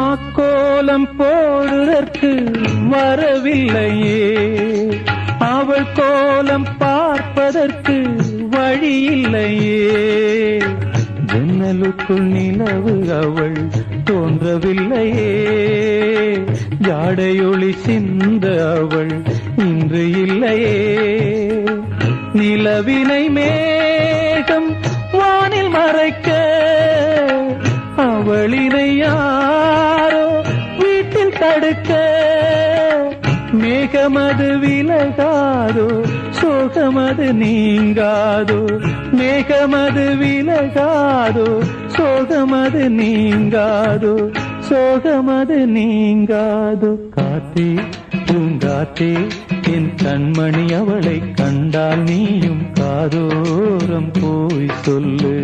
மாக்கோலம் போடுதற்கு வரவில்லையே, அவள் கோலம் பார்ப்பதற்கு வழியில்லையே. ஜன்னலுக்குள் நிலவு அவள் தோன்றவில்லையே, ஜாடையொளி சிந்த அவள் இன்று இல்லையே. நிலவினை மேகம் வானில் மறைக்க, அவளினை யாரோ வீட்டில் தடுக்க. மேகமது விலகாதோ, சோகமது நீங்காதோ. மேகமது விலகாதோ, சோகமது நீங்காதோ. சோகமது நீங்காதோ. காத்தே பூங்காத்தே என் கண்மணி, அவளை கண்டால் நீயும் காதோரம் போய் சொல்லு.